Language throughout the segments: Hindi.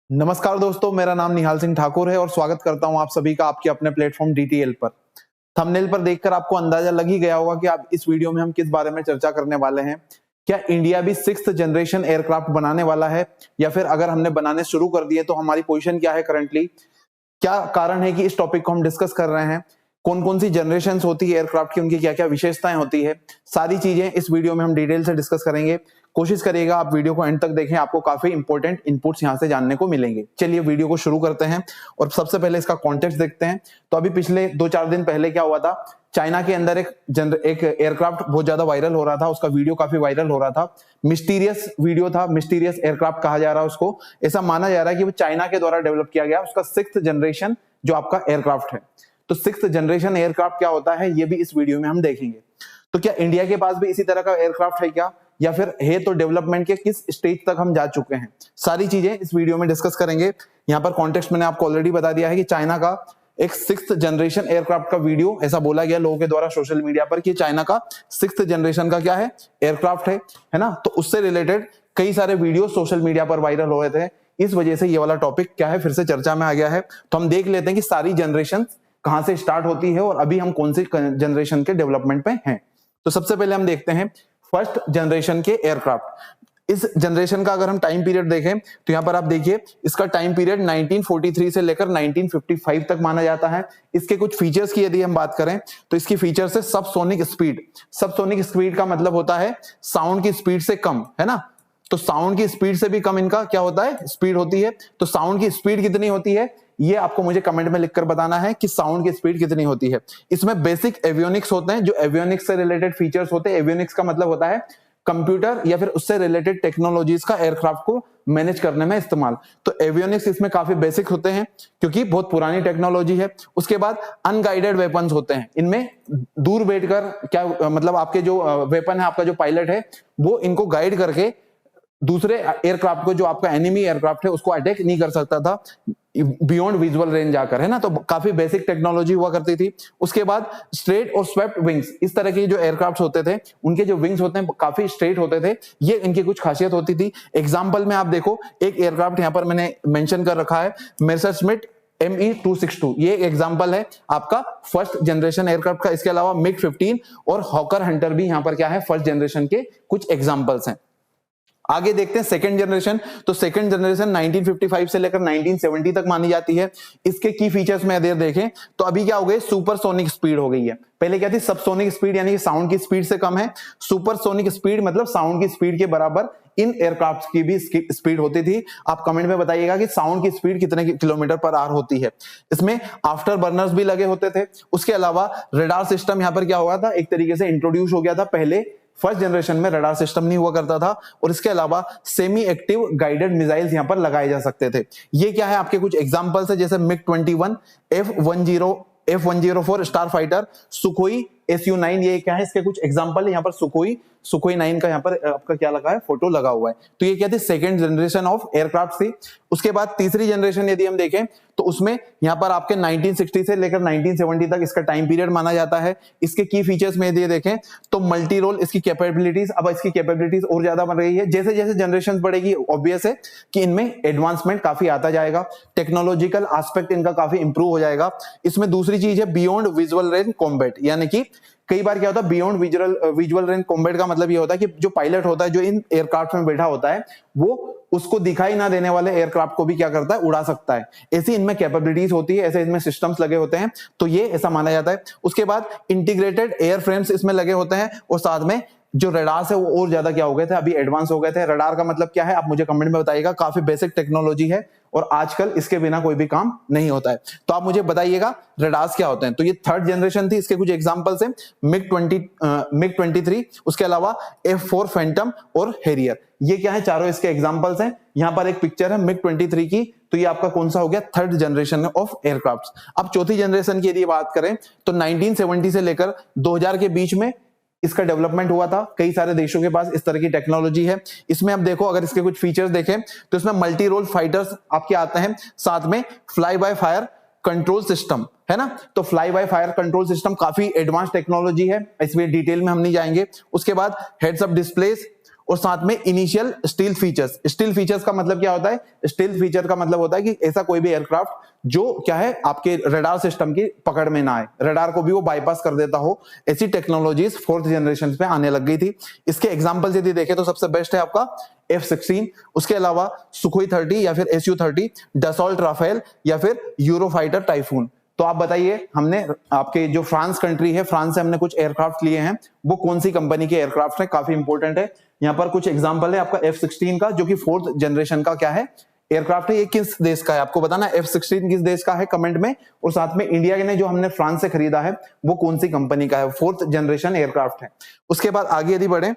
नमस्कार दोस्तों, मेरा नाम निहाल सिंह ठाकुर है और स्वागत करता हूं आप सभी का आपके अपने प्लेटफॉर्म डीटीएल पर। थंबनेल पर देखकर आपको अंदाजा लग ही गया होगा कि आप इस वीडियो में हम किस बारे में चर्चा करने वाले हैं। क्या इंडिया भी 6th जनरेशन एयरक्राफ्ट बनाने वाला है, या फिर अगर हमने बनाने शुरू कर दिए तो हमारी पोजीशन क्या है करंटली? क्या कारण है कि इस टॉपिक को हम डिस्कस कर रहे हैं? कौन कौन सी जनरेशन होती है एयरक्राफ्ट की, उनकी क्या क्या विशेषताएं होती है, सारी चीजें इस वीडियो में हम डिटेल से डिस्कस करेंगे। कोशिश करिएगा आप वीडियो को एंड तक देखें, आपको काफी इंपॉर्टेंट इनपुट्स यहां से जानने को मिलेंगे। चलिए वीडियो को शुरू करते हैं और सबसे पहले इसका कॉन्टेक्स्ट देखते हैं। तो अभी पिछले 2-4 दिन पहले क्या हुआ था, चाइना के अंदर एक एयरक्राफ्ट बहुत ज्यादा वायरल हो रहा था, उसका वीडियो काफी वायरल हो रहा था। मिस्टीरियस वीडियो था, मिस्टीरियस एयरक्राफ्ट कहा जा रहा है उसको। ऐसा माना जा रहा है कि वो चाइना के द्वारा डेवलप किया गया उसका 6th जनरेशन जो आपका एयरक्राफ्ट है। तो 6th जनरेशन एयरक्राफ्ट क्या होता है ये भी इस वीडियो में हम देखेंगे। तो क्या इंडिया के पास भी इसी तरह का एयरक्राफ्ट है क्या, या फिर है तो डेवलपमेंट के किस स्टेज तक हम जा चुके हैं, सारी चीजें इस वीडियो में डिस्कस करेंगे। यहाँ पर कॉन्टेक्स्ट मैंने आपको ऑलरेडी बता दिया है कि चाइना का एक 6th जनरेशन एयरक्राफ्ट का वीडियो ऐसा बोला गया लोगों के द्वारा सोशल मीडिया पर कि चाइना का 6th जनरेशन का क्या है, एयरक्राफ्ट है ना। तो उससे रिलेटेड कई सारे वीडियो सोशल मीडिया पर वायरल हो रहे थे, इस वजह से ये वाला टॉपिक क्या है फिर से चर्चा में आ गया है। तो हम देख लेते हैं कि सारी जनरेशन कहां से स्टार्ट होती है और अभी हम कौन सी जनरेशन के डेवलपमेंट पे हैं। तो सबसे पहले हम देखते हैं फर्स्ट जनरेशन के एयरक्राफ्ट। इस जनरेशन का अगर हम टाइम पीरियड देखें तो यहां पर आप देखिए इसका टाइम पीरियड 1943 से लेकर 1955 तक माना जाता है। इसके कुछ फीचर्स की यदि हम बात करें तो इसकी फीचर्स है सबसोनिक स्पीड। सबसोनिक स्पीड का मतलब होता है साउंड की स्पीड से कम, है ना। तो साउंड की स्पीड से भी कम इनका क्या होता है, स्पीड होती है। तो साउंड की स्पीड कितनी होती है ये आपको मुझे कमेंट में लिखकर बताना है कि साउंड की स्पीड कितनी होती है। इसमें बेसिक एवियोनिक्स होते हैं, जो एवियोनिक्स से रिलेटेड फीचर्स होते हैं। एवियोनिक्स का मतलब होता है कंप्यूटर या फिर उससे रिलेटेड टेक्नोलॉजीज का एयरक्राफ्ट को मैनेज करने में इस्तेमाल। तो एवियोनिक्स इसमें काफी बेसिक होते हैं क्योंकि बहुत पुरानी टेक्नोलॉजी है। उसके बाद अनगाइडेड वेपन्स होते हैं, इनमें दूर बैठकर क्या मतलब आपके जो वेपन है, आपका जो पायलट है वो इनको गाइड करके दूसरे एयरक्राफ्ट को, जो आपका एनिमी एयरक्राफ्ट है उसको अटैक नहीं कर सकता था बियॉन्ड विजुअल रेंज जाकर, है ना। तो काफी बेसिक टेक्नोलॉजी हुआ करती थी। उसके बाद स्ट्रेट और स्वेप्ट विंग्स, इस तरह के जो एयरक्राफ्ट होते थे उनके जो विंग्स होते हैं काफी स्ट्रेट होते थे, ये इनकी कुछ खासियत होती थी। एग्जाम्पल में आप देखो एक एयरक्राफ्ट यहाँ पर मैंने मेंशन कर रखा है, मेसरश्मिट ME-262, ये एग्जांपल है आपका फर्स्ट जनरेशन एयरक्राफ्ट का। इसके अलावा मिग 15 और हॉकर हंटर भी यहाँ पर क्या है, फर्स्ट जनरेशन के कुछ एग्जांपल्स हैं। आगे देखते हैं सेकंड जनरेशन। तो सेकंड जनरेशन 1955 से लेकर 1970 तक मानी जाती है। इसके की फीचर्स में अगर देखें तो अभी क्या हो गए, सुपरसोनिक स्पीड हो गई है। पहले क्या थी, सबसोनिक स्पीड यानी कि साउंड की स्पीड से कम है। सुपरसोनिक स्पीड मतलब साउंड की स्पीड के बराबर इन एयरक्राफ्ट की भी स्पीड होती थी। आप कमेंट में बताइएगा कि साउंड की स्पीड कितने किलोमीटर पर आवर होती है। इसमें आफ्टर बर्नर्स भी लगे होते थे। उसके अलावा रडार सिस्टम यहाँ पर क्या हुआ था, एक तरीके से इंट्रोड्यूस हो गया था। पहले फर्स्ट जनरेशन में रडार सिस्टम नहीं हुआ करता था। और इसके अलावा सेमी एक्टिव गाइडेड मिसाइल्स यहां पर लगाए जा सकते थे। ये क्या है, आपके कुछ एग्जांपल्स है, जैसे MiG 21, F104 star fighter, Sukhoi Su-9, ये क्या है, इसके कुछ एग्जांपल है। यहाँ पर सुखोई 9 का यहाँ पर आपका क्या लगा है, फोटो लगा हुआ है। तो ये क्या थी, सेकंड जनरेशन ऑफ एयरक्राफ्ट थी। उसके बाद तीसरी जनरेशन यदि हम देखें तो उसमें यहाँ पर आपके 1960 से लेकर 1970 तक इसका टाइम पीरियड माना जाता है। इसके की फीचर्स में यदि देखें तो मल्टी रोल इसकी कैपेबिलिटीज, अब इसकी कैपेबिलिटीज और ज्यादा बन रही है। जैसे जैसे जनरेशन बढ़ेगी ऑब्वियस है कि इनमें एडवांसमेंट काफी आता जाएगा, टेक्नोलॉजिकल एस्पेक्ट इनका काफी इंप्रूव हो जाएगा। इसमें दूसरी चीज है बियॉन्ड विजुअल रेंज कॉम्बैट, यानी कि कई बार क्या होता है बियॉन्ड विजुअल रेंज कॉम्बैट का मतलब ये होता है कि जो पायलट होता है, जो इन एयरक्राफ्ट में बैठा होता है, वो उसको दिखाई ना देने वाले एयरक्राफ्ट को भी क्या करता है, उड़ा सकता है। ऐसी इनमें कैपेबिलिटीज होती है, ऐसे इनमें सिस्टम्स लगे होते हैं। तो ये ऐसा माना जाता है। उसके बाद इंटीग्रेटेड एयर फ्रेम्स इसमें लगे होते हैं और साथ में जो रडार्स है वो और ज्यादा क्या हो गए थे, अभी एडवांस हो गए थे। रडार का मतलब क्या है आप मुझे कमेंट में बताइएगा। काफी बेसिक टेक्नोलॉजी है और आजकल इसके बिना कोई भी काम नहीं होता है। तो आप मुझे बताइएगा रडार्स क्या होते हैं। तो ये थर्ड जनरेशन थी, इसके कुछ एग्जांपल्स हैं, मिग 23, उसके अलावा F4 फैंटम और हैरियर, ये क्या है, चारों इसके एग्जांपल्स हैं। यहां पर एक पिक्चर है मिग 23 की, तो ये आपका कौन सा हो गया, थर्ड जनरेशन ऑफ एयरक्राफ्ट। अब चौथी जनरेशन की यदि बात करें तो 1970 से लेकर 2000 के बीच में इसका डेवलपमेंट हुआ था। कई सारे देशों के पास इस तरह की टेक्नोलॉजी है। इसमें आप देखो, अगर इसके कुछ फीचर्स देखें तो इसमें मल्टी रोल फाइटर्स आपके आते हैं, साथ में fly by fire control system, है ना। तो fly by fire control system काफी एडवांस टेक्नोलॉजी है, इसमें डिटेल में हम नहीं जाएंगे। उसके बाद हेड्स अप डिस्प्लेस और साथ में initial steel features. Steel features का मतलब क्या होता है? स्टील फीचर का मतलब होता है कि ऐसा कोई भी एयरक्राफ्ट जो क्या है आपके रडार सिस्टम की पकड़ में ना आए, रडार को भी वो बाईपास कर देता हो, ऐसी टेक्नोलॉजीज 4th जनरेशन पे आने लग गई थी। इसके एग्जांपल्स यदि देखें तो सबसे बेस्ट है आपका F-16, उसके अलावा सुखोई 30 या फिर Su-30, डसॉल्ट राफेल या फिर यूरोफाइटर टाइफून। तो आप बताइए, हमने आपके जो फ्रांस कंट्री है, फ्रांस से हमने कुछ एयरक्राफ्ट लिए हैं, वो कौन सी कंपनी के एयरक्राफ्ट है? काफी इंपॉर्टेंट है। यहाँ पर कुछ एग्जांपल है आपका F-16 का, जो कि 4th जनरेशन का क्या है एयरक्राफ्ट है। ये किस देश का है आपको बताना, F-16 किस देश का है कमेंट में, और साथ में इंडिया के ने जो हमने फ्रांस से खरीदा है वो कौन सी कंपनी का है, 4th जनरेशन एयरक्राफ्ट है। उसके बाद आगे यदि बढ़े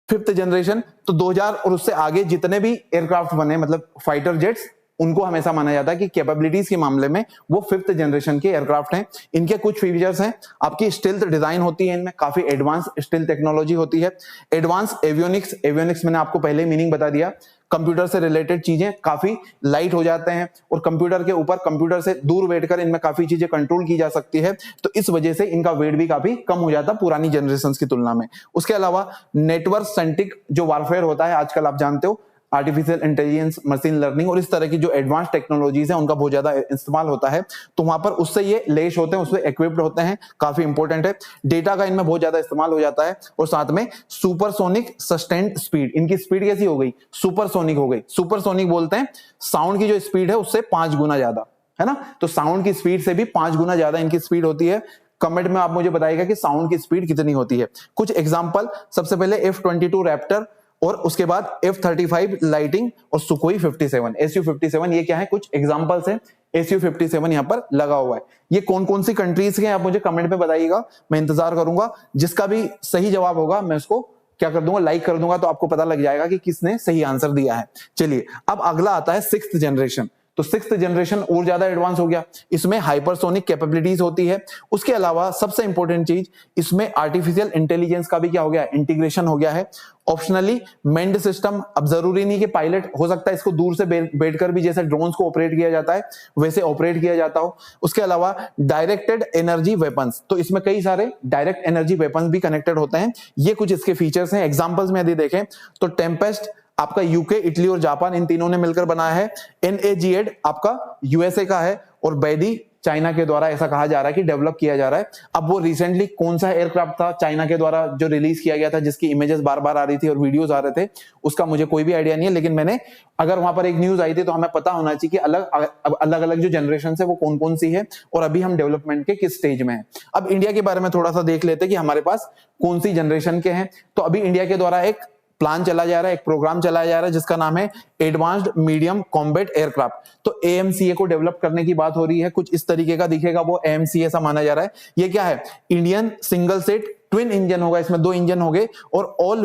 5th जनरेशन, तो 2000 और उससे आगे जितने भी एयरक्राफ्ट बने, मतलब फाइटर जेट्स, उनको हमेशा माना जाता है कि कैपेबिलिटीज के मामले में वो 5th जनरेशन के एयरक्राफ्ट हैं। इनके कुछ फीचर्स हैं, आपकी स्टील्थ डिजाइन होती है इनमें, काफी एडवांस स्टील्थ टेक्नोलॉजी होती है। एडवांस एवियोनिक्स, एवियोनिक्स मैंने आपको पहले मीनिंग बता दिया, कंप्यूटर से रिलेटेड चीजें काफी लाइट हो जाते हैं और कंप्यूटर के ऊपर, कंप्यूटर से दूर बैठकर इनमें काफी चीजें कंट्रोल की जा सकती है, तो इस वजह से इनका वेट भी काफी कम हो जाता है पुरानी जनरेशन की तुलना में। उसके अलावा नेटवर्क सेंट्रिक जो वारफेयर होता है आजकल, आप जानते हो आर्टिफिशियल इंटेलिजेंस, मशीन लर्निंग और इस तरह की जो एडवांस टेक्नोलॉजीज है उनका बहुत ज्यादा इस्तेमाल होता है, तो वहां पर उससे ये लेस होते हैं, उससे इक्विप्ड होते हैं, काफी इंपॉर्टेंट है। डेटा का इनमें बहुत ज्यादा इस्तेमाल हो जाता है और साथ में सुपरसोनिक सस्टेन्ड स्पीड, इनकी स्पीड कैसी हो गई? सुपरसोनिक हो गई। सुपरसोनिक बोलते हैं साउंड की जो स्पीड है उससे 5 गुना ज्यादा, है ना, तो साउंड की स्पीड से भी 5 गुना ज्यादा इनकी स्पीड होती है। कमेंट में आप मुझे बताइएगा कि साउंड की स्पीड कितनी होती है। कुछ एग्जांपल, सबसे पहले F-22 रैप्टर, और उसके बाद F-35 लाइटिंग और सुखोई 57, Su-57, ये क्या है? कुछ एग्जांपल्स हैं। Su-57 यहाँ पर लगा हुआ है। ये कौन कौन सी कंट्रीज के हैं आप मुझे कमेंट में बताइएगा, मैं इंतजार करूंगा। जिसका भी सही जवाब होगा मैं उसको क्या कर दूंगा, लाइक कर दूंगा, तो आपको पता लग जाएगा कि किसने सही आंसर दिया है। चलिए, अब अगला आता है 6th जनरेशन। तो 6th जनरेशन और ज्यादा एडवांस हो गया, इसमें हाइपरसोनिक कैपेबिलिटीज होती है। उसके अलावा सबसे इंपॉर्टेंट चीज, इसमें आर्टिफिशियल इंटेलिजेंस का भी क्या हो गया, इंटीग्रेशन हो गया है। ऑप्शनली मेंड सिस्टम, अब जरूरी नहीं कि पायलट, हो सकता है इसको दूर से बैठकर भी जैसे ड्रोन्स को ऑपरेट किया जाता है वैसे ऑपरेट किया जाता हो। उसके अलावा डायरेक्टेड एनर्जी वेपन्स, तो इसमें कई सारे डायरेक्ट एनर्जी वेपन्स भी कनेक्टेड होते हैं। ये कुछ इसके फीचर्स हैं। एग्जांपल्स में यदि देखें तो टेम्पेस्ट आपका यूके, इटली और जापान, इन तीनों ने मिलकर बनाया है। NAGAD आपका यूएसए का है और बैदी चाइना के द्वारा, ऐसा कहा जा रहा है कि डेवलप किया जा रहा है। अब वो रिसेंटली कौन सा एयरक्राफ्ट था चाइना के द्वारा जो रिलीज किया गया था, जिसकी इमेजेस बार बार आ रही थी और वीडियोस आ रहे थे, उसका मुझे कोई भी आइडिया नहीं है, लेकिन मैंने, अगर वहां पर एक न्यूज आई थी तो हमें पता होना चाहिए कि अलग अलग जो जनरेशन है वो कौन कौन सी है और अभी हम डेवलपमेंट के किस स्टेज में है। अब इंडिया के बारे में थोड़ा सा देख लेते हैं कि हमारे पास कौन सी जनरेशन के हैं। तो अभी इंडिया के द्वारा एक प्लान चला जा रहा है, एक प्रोग्राम चलाया जा रहा है जिसका नाम है एडवांस्ड मीडियम कॉम्बैट एयरक्राफ्ट। तो AMCA को डेवलप करने की बात हो रही है, कुछ इस तरीके का दिखेगा वो AMCA ऐसा माना जा रहा है। ये क्या है? Indian single seat twin engine होगा, इसमें 2 इंजन होंगे और all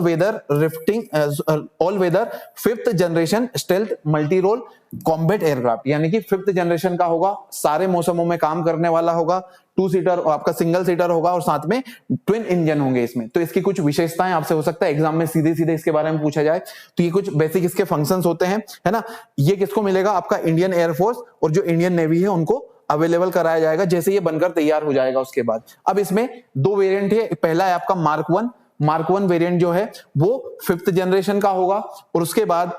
weather 5th generation stealth multi role combat aircraft, यानी कि 5th जनरेशन का होगा, सारे मौसमों में काम करने वाला होगा, 2 सीटर आपका सिंगल सीटर होगा और साथ में ट्विन इंजन होंगे इसमें। तो इसकी कुछ विशेषताएं आपसे हो सकता है एग्जाम में सीधे सीधे इसके बारे में पूछा जाए, तो ये कुछ बेसिक इसके फंक्शंस होते हैं, है ना। ये किसको मिलेगा? आपका इंडियन एयरफोर्स और जो इंडियन नेवी है उनको अवेलेबल कराया जाएगा जैसे ये बनकर तैयार हो जाएगा उसके बाद। अब इसमें 2 वेरिएंट है, पहला है आपका मार्क 1 वेरिएंट जो है वो 5th जनरेशन का होगा और उसके बाद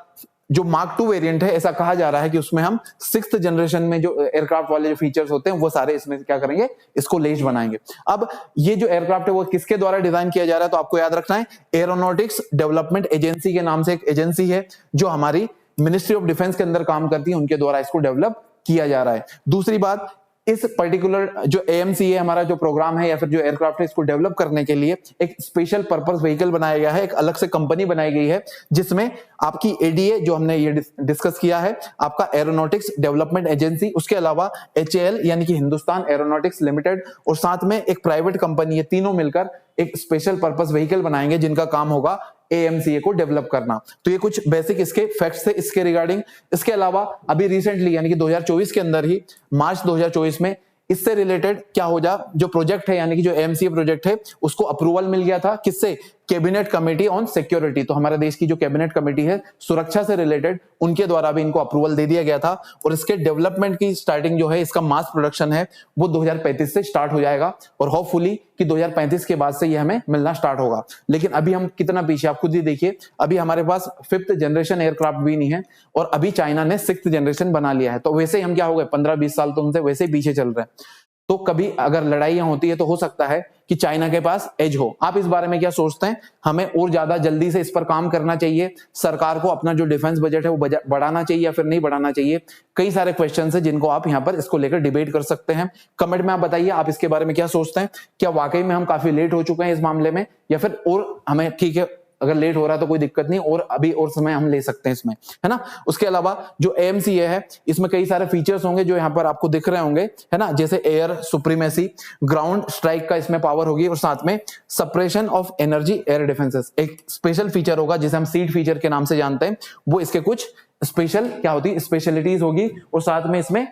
जो मार्क 2 वेरिएंट है, ऐसा कहा जा रहा है कि उसमें हम 6th जनरेशन में जो एयरक्राफ्ट वाले जो फीचर्स होते हैं वो सारे इसमें क्या करेंगे, इसको लेस बनाएंगे। अब ये जो एयरक्राफ्ट है वो किसके द्वारा डिजाइन किया जा रहा है, तो आपको याद रखना है एरोनॉटिक्स डेवलपमेंट एजेंसी के नाम से एक एजेंसी है जो हमारी मिनिस्ट्री ऑफ डिफेंस के अंदर काम करती है, उनके द्वारा इसको डेवलप किया जा रहा है। दूसरी बात, इस पर्टिकुलर जो AMCA हमारा जो प्रोग्राम है या फिर जो एयरक्राफ्ट है, इसको डेवलप करने के लिए एक स्पेशल पर्पस व्हीकल बनाया गया है, एक अलग से कंपनी बनाई गई है जिसमें आपकी ADA जो हमने ये डिस्कस किया है, आपका एरोनॉटिक्स डेवलपमेंट एजेंसी, उसके अलावा HAL यानी कि हिंदुस्तान एरोनॉटिक्स लिमिटेड और साथ में एक प्राइवेट कंपनी, ये तीनों मिलकर एक स्पेशल पर्पस व्हीकल बनाएंगे जिनका काम होगा AMCA को डेवलप करना। तो ये कुछ बेसिक इसके फैक्ट्स थे इसके रिगार्डिंग। इसके अलावा अभी रिसेंटली यानी कि 2024 के अंदर ही, मार्च 2024 में, इससे रिलेटेड क्या हो जा, जो प्रोजेक्ट है यानी कि जो AMCA प्रोजेक्ट है उसको अप्रूवल मिल गया था, किससे? कैबिनेट कमेटी ऑन सिक्योरिटी, तो हमारे देश की जो कैबिनेट कमेटी है सुरक्षा से रिलेटेड, उनके द्वारा भी इनको अप्रूवल दे दिया गया था। और इसके डेवलपमेंट की स्टार्टिंग जो है, इसका मास प्रोडक्शन है वो 2035 से स्टार्ट हो जाएगा और होपफुली कि 2035 के बाद से ये हमें मिलना स्टार्ट होगा। लेकिन अभी हम कितना पीछे, आप खुद ही देखिए, अभी हमारे पास 5th जनरेशन एयरक्राफ्ट भी नहीं है और अभी चाइना ने 6th जनरेशन बना लिया है। तो वैसे ही हम क्या हो गए, 15-20 साल तो उनसे वैसे ही पीछे चल रहे हैं। तो कभी अगर लड़ाइयां होती है तो हो सकता है कि चाइना के पास एज हो। आप इस बारे में क्या सोचते हैं? हमें और ज्यादा जल्दी से इस पर काम करना चाहिए, सरकार को अपना जो डिफेंस बजट है वो बढ़ाना चाहिए या फिर नहीं बढ़ाना चाहिए? कई सारे क्वेश्चन है जिनको आप यहाँ पर इसको लेकर डिबेट कर सकते हैं। कमेंट में आप बताइए आप इसके बारे में क्या सोचते हैं। क्या वाकई में हम काफी लेट हो चुके हैं इस मामले में, या फिर और हमें ठीक है, अगर लेट हो रहा है तो कोई दिक्कत नहीं, और अभी और समय हम ले सकते हैं इसमें, है ना। उसके अलावा जो AMCA है इसमें कई सारे फीचर्स होंगे जो यहाँ पर आपको दिख रहे होंगे, है ना, जैसे एयर सुप्रीमेसी, ग्राउंड स्ट्राइक का इसमें पावर होगी, और साथ में suppression of energy air defences एक स्पेशल फीचर होगा जिसे हम सीड फीचर के नाम से जानते हैं। वो इसके कुछ स्पेशल क्या होती स्पेशलिटीज होगी, और साथ में इसमें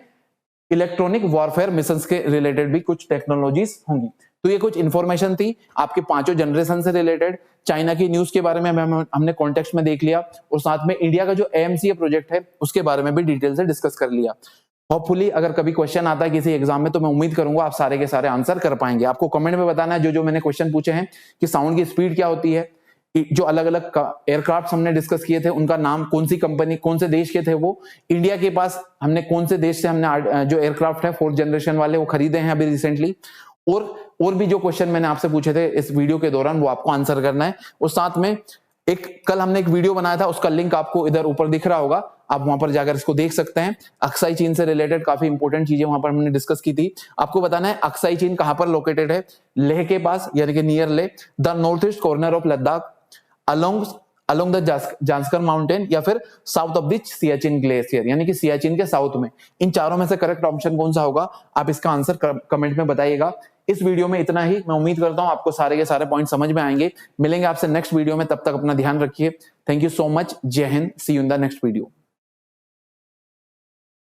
इलेक्ट्रॉनिक वॉरफेयर मिशंस के रिलेटेड भी कुछ टेक्नोलॉजीज होंगी। तो ये कुछ इंफॉर्मेशन थी आपके 5 जनरेशन से रिलेटेड। चाइना की न्यूज के बारे में हमने कॉन्टेक्स्ट में देख लिया, और साथ में इंडिया का जो AMCA प्रोजेक्ट है उसके बारे में भी डिटेल से डिस्कस कर लिया। होपफुली अगर कभी क्वेश्चन आता है किसी एग्जाम में तो मैं उम्मीद करूंगा आप सारे के सारे आंसर कर पाएंगे। आपको कमेंट में बताना है जो मैंने क्वेश्चन पूछे हैं कि साउंड की स्पीड क्या होती है, जो अलग अलग एयरक्राफ्ट हमने डिस्कस किए थे उनका नाम, कौन सी कंपनी कौन से देश के थे वो, इंडिया के पास हमने कौन से देश से हमने जो एयरक्राफ्ट है 4th जनरेशन वाले वो खरीदे हैं अभी रिसेंटली, और भी जो क्वेश्चन मैंने आपसे पूछे थे इस वीडियो के दौरान वो आपको आंसर करना है। और साथ में कल हमने एक वीडियो बनाया था, उसका लिंक आपको इधर ऊपर दिख रहा होगा, आप वहां पर जाकर इसको देख सकते हैं। अक्साई चीन से रिलेटेड काफी इंपॉर्टेंट चीजें वहां पर हमने डिस्कस की थी। आपको बताना है अक्साई चीन कहां पर लोकेटेड है, लेह के पास यानी कि near Leh, the north east corner of Ladakh, along the Zanskar mountain, या फिर south of the Siachen glacier यानी कि सियाचिन के साउथ में। इन चारों में से करेक्ट ऑप्शन कौन सा होगा, आप इसका आंसर कमेंट में बताइएगा। इस वीडियो में इतना ही। मैं उम्मीद करता हूं आपको सारे के सारे पॉइंट समझ में आएंगे। मिलेंगे आपसे नेक्स्ट वीडियो में, तब तक अपना ध्यान रखिए। Thank you so much. जय हिंद। See you in the next video.